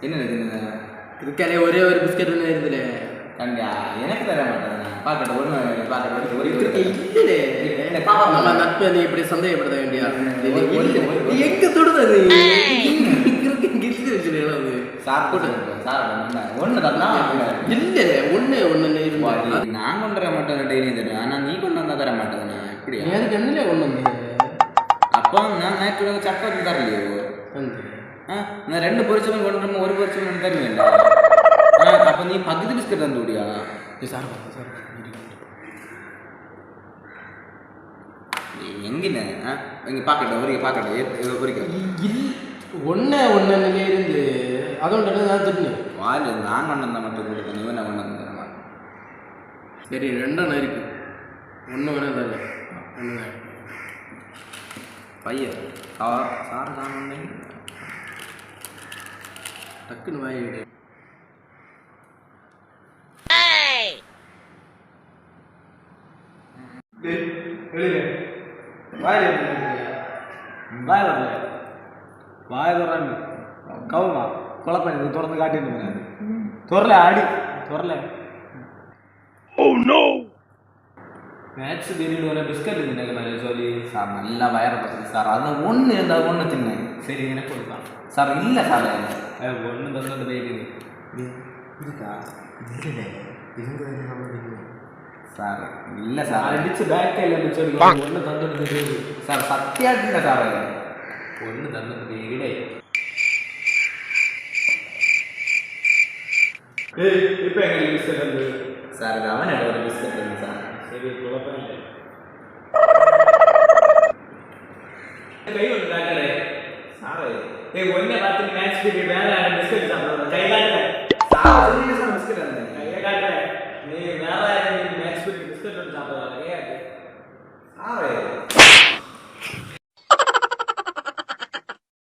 என்ன இதுக்காலே ஒரே ஒரு பிஸ்கட் ஒன்று இருந்துலே கண்டியா எனக்கு தர மாட்டேன் பார்க்கட்டும் ஒன்று பார்க்கட்டும் ஒரு இல்லே நம்ம நட்பு நீ இப்படி சந்தேகப்பட வேண்டியா எங்க தொடுது சாப்பிட்டு ஒன்று தான் இல்லை ஒன்று நான் கொண்டு வர மாட்டேன் டெய்லி தருவேன் ஆனால் நீ கொண்டு வந்தால் தர மாட்டேன் எப்படியா எனக்கு என்னலே ஒன்று வந்து அப்போ நான் நேற்று சப்பாத்தி தரலையோ நான் 2 பொரிச்சவன் கொண்டு வரணும் 1 பொரிச்சவன் தருவேன்டா அப்போ நீ பகுதி பிஸ்கட் தந்து விடியா சார் எங்கன்னு இங்கே பார்க்கட்டும் ஒரு பார்க்கட்டும் ஒரு ஒன்று இருந்து அதோட நான் தின்னு வால் நான் கொண்டு வந்தால் மட்டும் கொடுத்தேன் நீ என்ன கொண்டு வந்து சரி 2 இருக்கு ஒன்று வேணா தரல ஒன்று தான் பையன் சார் தான் டக்குன்னு வாங்கிடு വായ തുറന്നു കവുക കുളപ്പനി തുറന്ന് കാട്ടിട്ട് തുറല ആടി തുറല மேட்ச் பீரியட் ஒரு பிஸ்கட் இருந்தேன் மாதிரி சொல்லி சார் நல்லா வயரை பற்றி சார் அது ஒன்று இருந்தால் ஒன்று தின்னேன் சரி எனக்கு கொடுத்தான் சார் இல்லை சார் ஒன்று தந்து போயிட்டு இருக்கா சார் இல்லை சார் அடிச்சு பேக்கில் அடிச்சு ஒன்று தந்து சார் சத்தியாட்டில்லை சார் ஒன்று தந்து இடை இப்போ எங்கள் பிஸ்கட் வந்து சார் இது அவன் ஒரு பிஸ்கட் இருக்கு சார் சரி குழப்பம் கை ஒன்று காட்டடே சார் ஒன்னே பார்த்து மேட்ச் பீரியட் வேற பிஸ்கட் சாப்பிடுறோம் கை காட்டுறேன் சார் பிஸ்கட் இருந்தேன் கையை காட்டுறேன் நீ வேற மேட்ச் பீரியட் பிஸ்கட் சாப்பிடுறாங்க சார்